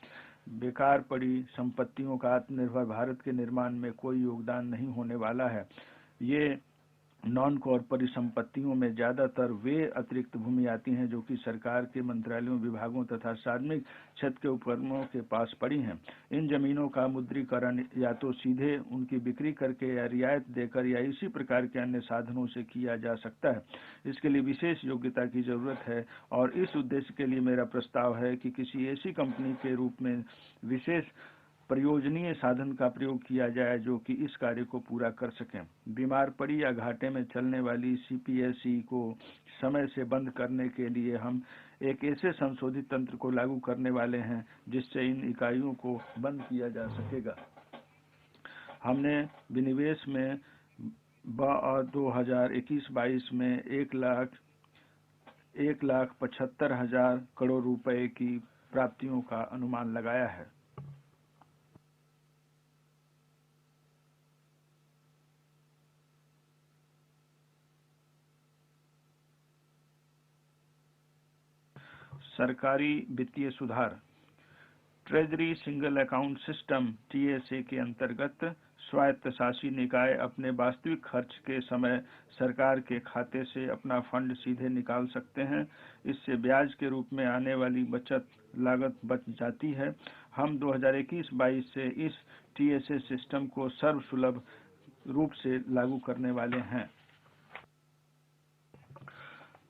बेकार पड़ी संपत्तियों का आत्मनिर्भर भारत के निर्माण में कोई योगदान नहीं होने वाला है। ये नॉन कोर परिसंपत्तियों में ज्यादातर वे अतिरिक्त भूमि आती हैं जो कि सरकार के मंत्रालयों, विभागों तथा सार्वजनिक क्षेत्र के उपक्रमों के पास पड़ी हैं। इन जमीनों का मुद्रीकरण या तो सीधे उनकी बिक्री करके या रियायत देकर या इसी प्रकार के अन्य साधनों से किया जा सकता है। इसके लिए विशेष योग्यता की जरूरत है और इस उद्देश्य के लिए मेरा प्रस्ताव है कि किसी ऐसी कंपनी के रूप में विशेष प्रयोजनीय साधन का प्रयोग किया जाए जो कि इस कार्य को पूरा कर सकें। बीमार पड़ी या घाटे में चलने वाली CPSE को समय से बंद करने के लिए हम एक ऐसे संशोधित तंत्र को लागू करने वाले हैं जिससे इन इकाइयों को बंद किया जा सकेगा। हमने विनिवेश में 2021-22 में 1,75,000 करोड़ रुपए की प्राप्तियों का अनुमान लगाया है। सरकारी वित्तीय सुधार treasury single account system TSA के अंतर्गत स्वायत्तशासी निकाय अपने वास्तविक खर्च के समय सरकार के खाते से अपना फंड सीधे निकाल सकते हैं। इससे ब्याज के रूप में आने वाली बचत लागत बच जाती है। हम 2021-22 से इस TSA सिस्टम को सर्वसुलभ रूप से लागू करने वाले हैं।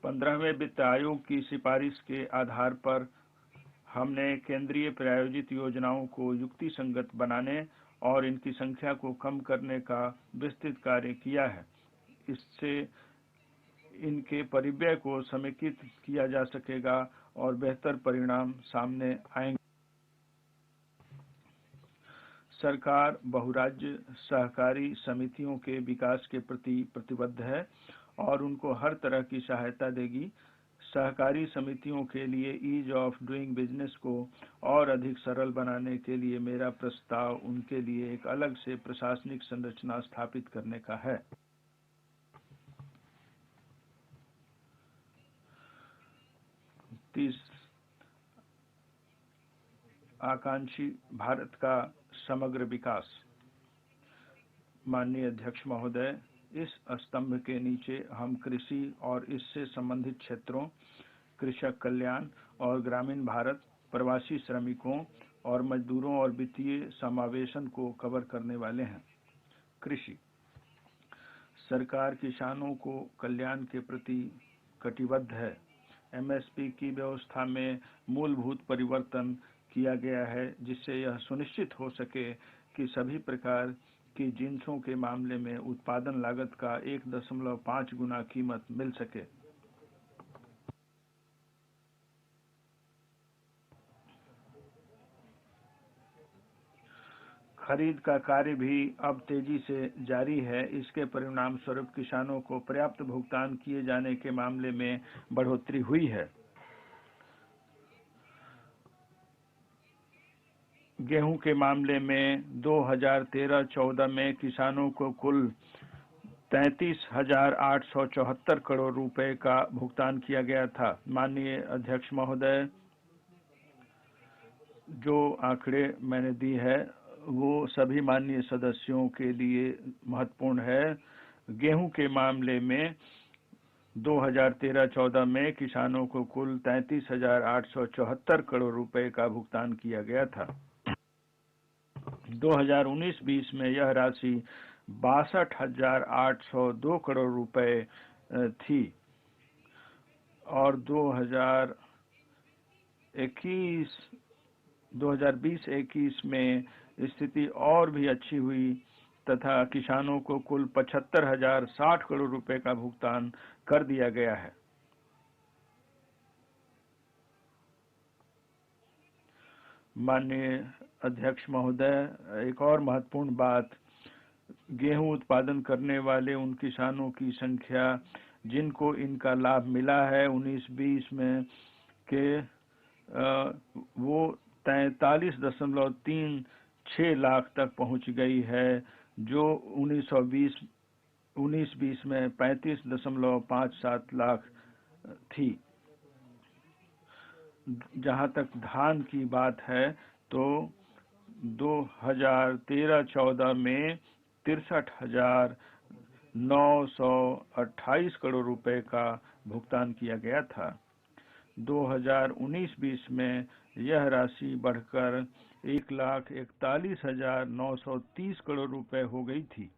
15वें वित्त आयोग की सिफारिश के आधार पर हमने केंद्रीय प्रायोजित योजनाओं को युक्ति संगत बनाने और इनकी संख्या को कम करने का विस्तृत कार्य किया है। इससे इनके परिव्यय को समेकित किया जा सकेगा और बेहतर परिणाम सामने आएंगे। सरकार बहुराज्य सहकारी समितियों के विकास के प्रति प्रतिबद्ध है और उनको हर तरह की सहायता देगी। सहकारी समितियों के लिए ईज ऑफ डूइंग बिजनेस को और अधिक सरल बनाने के लिए मेरा प्रस्ताव उनके लिए एक अलग से प्रशासनिक संरचना स्थापित करने का है। आकांक्षी भारत का समग्र विकास। माननीय अध्यक्ष महोदय, इस स्तंभ के नीचे हम कृषि और इससे संबंधित क्षेत्रों, कृषक कल्याण और ग्रामीण भारत, प्रवासी श्रमिकों और मजदूरों और वित्तीय समावेशन को कवर करने वाले हैं। कृषि सरकार किसानों को कल्याण के प्रति कटिबद्ध है। MSP की व्यवस्था में मूलभूत परिवर्तन किया गया है जिससे यह सुनिश्चित हो सके कि सभी प्रकार कि जिंसों के मामले में उत्पादन लागत का 1.5 गुना कीमत मिल सके। खरीद का कार्य भी अब तेजी से जारी है। इसके परिणाम स्वरूप किसानों को पर्याप्त भुगतान किए जाने के मामले में बढ़ोतरी हुई है। गेहूं के मामले में 2013-14 में किसानों को कुल 33,874 करोड़ रुपए का भुगतान किया गया था। माननीय अध्यक्ष महोदय, जो आंकड़े मैंने दी है वो सभी माननीय सदस्यों के लिए महत्वपूर्ण है। गेहूं के मामले में 2013-14 में किसानों को कुल 33,874 करोड़ रुपए का भुगतान किया गया था। 2019-20 में यह राशि 62,802 करोड़ रुपए थी और 2020-21 में स्थिति और भी अच्छी हुई तथा किसानों को कुल 75,060 करोड़ रुपए का भुगतान कर दिया गया है। माननीय अध्यक्ष महोदय, एक और महत्वपूर्ण बात, गेहूं उत्पादन करने वाले उन किसानों की संख्या जिनको इनका लाभ मिला है 19-20 में के वो 43.36 लाख तक पहुंच गई है, जो 1920-19-20 में 35.57 लाख थी। जहां तक धान की बात है तो 2013-14 में 63,928 करोड़ रुपए का भुगतान किया गया था। 2019-20 में यह राशि बढ़कर 1,41,930 करोड़ रुपए हो गई थी।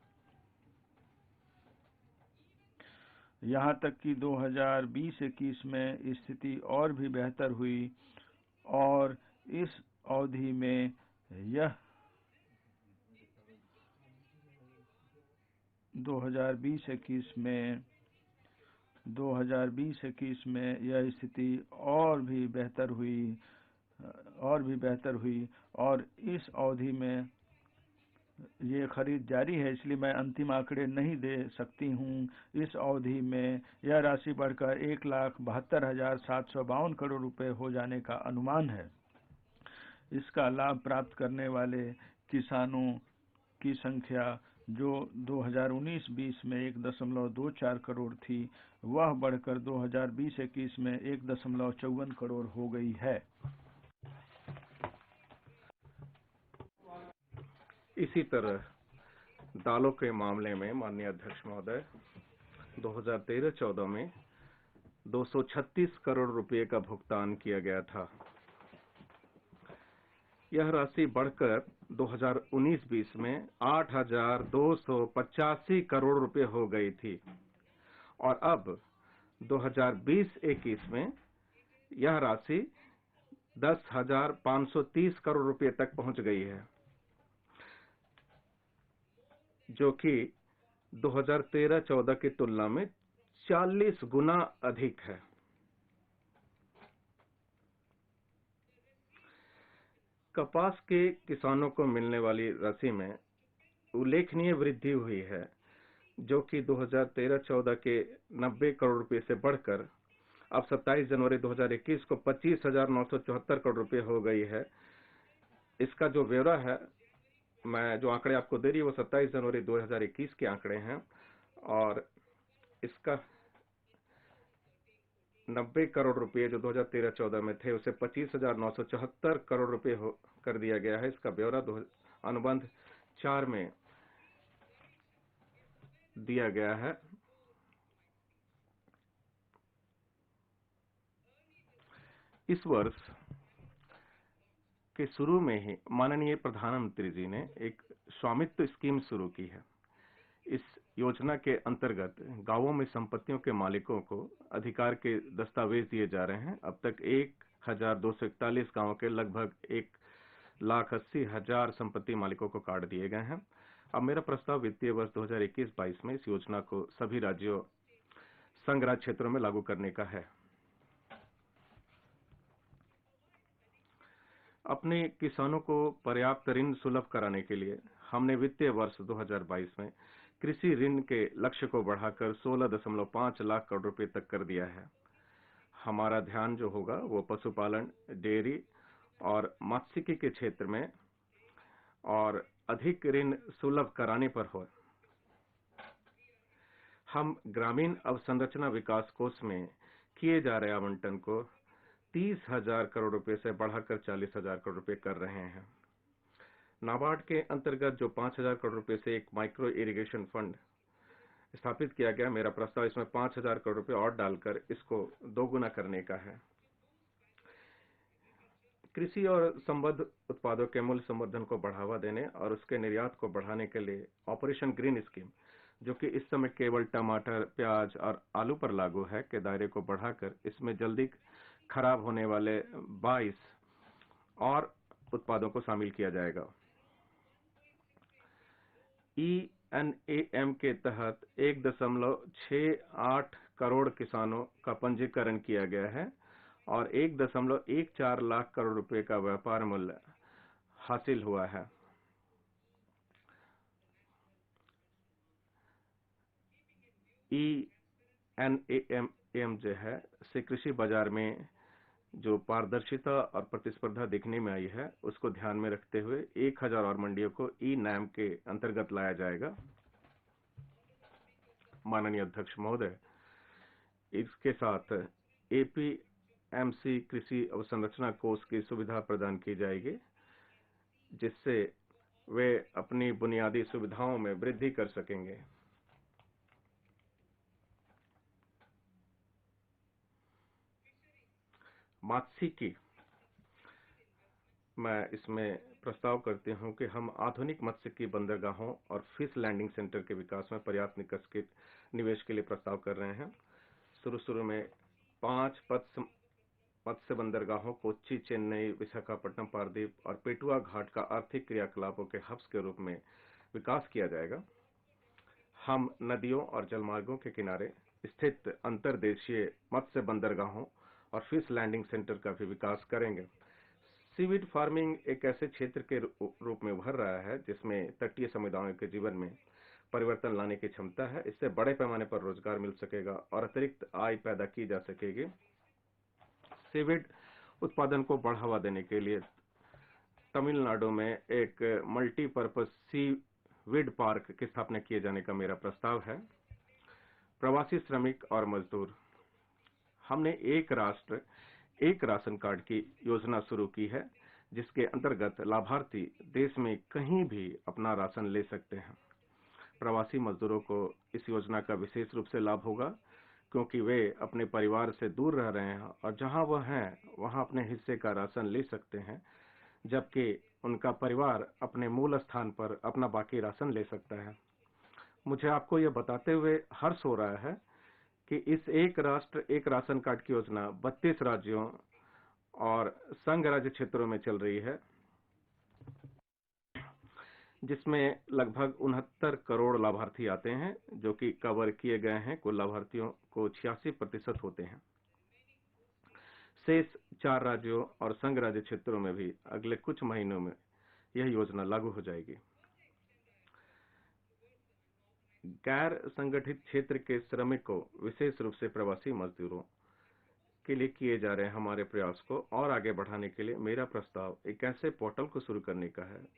यहाँ तक कि 2020-21 में स्थिति और भी बेहतर हुई और इस अवधि में यह 2020-21 में यह स्थिति और भी बेहतर हुई और इस अवधि में ये खरीद जारी है, इसलिए मैं अंतिम आंकड़े नहीं दे सकती हूँ। इस अवधि में यह राशि बढ़कर 1,72,752 करोड़ रुपए हो जाने का अनुमान है। इसका लाभ प्राप्त करने वाले किसानों की संख्या जो 2019-20 में 1.24 करोड़ थी, वह बढ़कर 2020-21 में 1.54 करोड़ हो गई है। इसी तरह दालों के मामले में माननीय अध्यक्ष महोदय 2013-14 में 236 करोड़ रुपए का भुगतान किया गया था। यह राशि बढ़कर 2019-20 में 8,285 करोड़ रुपए हो गई थी और अब 2020-21 में यह राशि 10,530 करोड़ रुपए तक पहुंच गई है, जो कि 2013-14 की तुलना में 40 गुना अधिक है। कपास के किसानों को मिलने वाली राशि में उल्लेखनीय वृद्धि हुई है, जो कि 2013-14 के 90 करोड़ रुपए से बढ़कर अब 27 जनवरी 2021 को 25,974 करोड़ रुपए हो गई है। इसका जो ब्यौरा है, मैं जो आंकड़े आपको दे रही हूँ वो 27 जनवरी 2021 के आंकड़े हैं और इसका 90 करोड़ रुपए जो 2013-14 में थे उसे 25,974 करोड़ रुपए कर दिया गया है। इसका ब्यौरा अनुबंध 4 में दिया गया है। इस वर्ष के शुरू में ही माननीय प्रधानमंत्री जी ने एक स्वामित्व स्कीम शुरू की है। इस योजना के अंतर्गत गांवों में संपत्तियों के मालिकों को अधिकार के दस्तावेज दिए जा रहे हैं। अब तक 1,241 गांवों के लगभग 1,80,000 संपत्ति मालिकों को कार्ड दिए गए हैं अब मेरा प्रस्ताव वित्तीय वर्ष 2021-22 में इस योजना को सभी राज्यों संघ राज्य क्षेत्रों में लागू करने का है। अपने किसानों को पर्याप्त ऋण सुलभ कराने के लिए हमने वित्तीय वर्ष 2022 में कृषि ऋण के लक्ष्य को बढ़ाकर 16.5 लाख करोड़ रुपए तक कर दिया है। हमारा ध्यान जो होगा वो पशुपालन, डेयरी और मत्स्यिकी के क्षेत्र में और अधिक ऋण सुलभ कराने पर हो। हम ग्रामीण अवसंरचना विकास कोष में किए जा रहे आवंटन को 30,000 करोड़ रुपए से बढ़ाकर 40,000 करोड़ रुपए कर रहे हैं। नाबार्ड के अंतर्गत जो 5,000 करोड़ रुपए से एक माइक्रो इरिगेशन फंड स्थापित किया गया, मेरा प्रस्ताव इसमें 5,000 करोड़ रुपए और डालकर इसको दोगुना करने का है। कृषि और संबद्ध उत्पादों के मूल्य संवर्धन को बढ़ावा देने और उसके निर्यात को बढ़ाने के लिए ऑपरेशन ग्रीन स्कीम, जो कि इस समय केवल टमाटर, प्याज और आलू पर लागू है, के दायरे को बढ़ाकर इसमें जल्दी खराब होने वाले 22 और उत्पादों को शामिल किया जाएगा। ENAM के तहत 1.68 करोड़ किसानों का पंजीकरण किया गया है और 1.14 लाख करोड़ रुपए का व्यापार मूल्य हासिल हुआ है। ENAM जो है से कृषि बाजार में जो पारदर्शिता और प्रतिस्पर्धा दिखने में आई है, उसको ध्यान में रखते हुए 1,000 और मंडियों को ENAM के अंतर्गत लाया जाएगा। माननीय अध्यक्ष महोदय, इसके साथ APMC कृषि अवसंरचना कोष की सुविधा प्रदान की जाएगी, जिससे वे अपनी बुनियादी सुविधाओं में वृद्धि कर सकेंगे। मत्स्यिकी, मैं इसमें प्रस्ताव करती हूं कि हम आधुनिक मत्स्यिकी बंदरगाहों और फिश लैंडिंग सेंटर के विकास में पर्याप्त निवेश के लिए प्रस्ताव कर रहे हैं। शुरू में 5 मत्स्य बंदरगाहों कोच्चि, चेन्नई, विशाखापट्टनम, पारादीप और पेटुआ घाट का आर्थिक क्रियाकलापों के हब्स के रूप में विकास किया जाएगा। हम नदियों और जलमार्गों के किनारे स्थित अंतर्देशीय मत्स्य बंदरगाहों और फिश लैंडिंग सेंटर का भी विकास करेंगे। सीवीड फार्मिंग एक ऐसे क्षेत्र के रूप में उभर रहा है जिसमें तटीय समुदायों के जीवन में परिवर्तन लाने की क्षमता है। इससे बड़े पैमाने पर रोजगार मिल सकेगा और अतिरिक्त आय पैदा की जा सकेगी। सीवीड उत्पादन को बढ़ावा देने के लिए तमिलनाडु में एक मल्टीपर्पज सीवीड पार्क की स्थापना किए जाने का मेरा प्रस्ताव है। प्रवासी श्रमिक और मजदूर, हमने एक राष्ट्र एक राशन कार्ड की योजना शुरू की है, जिसके अंतर्गत लाभार्थी देश में कहीं भी अपना राशन ले सकते हैं। प्रवासी मजदूरों को इस योजना का विशेष रूप से लाभ होगा, क्योंकि वे अपने परिवार से दूर रह रहे हैं और जहां वह हैं वहां अपने हिस्से का राशन ले सकते हैं, जबकि उनका परिवार अपने मूल स्थान पर अपना बाकी राशन ले सकता है। मुझे आपको यह बताते हुए हर्ष हो रहा है कि इस एक राष्ट्र एक राशन कार्ड की योजना 32 राज्यों और संघ राज्य क्षेत्रों में चल रही है, जिसमें लगभग 69 करोड़ लाभार्थी आते हैं, जो कि कवर किए गए हैं। कुल लाभार्थियों को 86% होते हैं। शेष 4 राज्यों और संघ राज्य क्षेत्रों में भी अगले कुछ महीनों में यह योजना लागू हो जाएगी। गैर संगठित क्षेत्र के श्रमिकों, विशेष रूप से प्रवासी मजदूरों के लिए किए जा रहे हमारे प्रयास को और आगे बढ़ाने के लिए मेरा प्रस्ताव एक ऐसे पोर्टल को शुरू करने का है,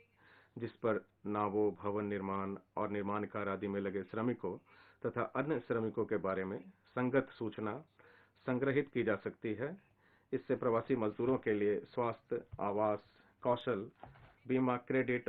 जिस पर नावों, भवन निर्माण और निर्माण कार्य आदि में लगे श्रमिकों तथा अन्य श्रमिकों के बारे में संगत सूचना संग्रहित की जा सकती है। इससे प्रवासी मजदूरों के लिए स्वास्थ्य, आवास, कौशल, बीमा, क्रेडिट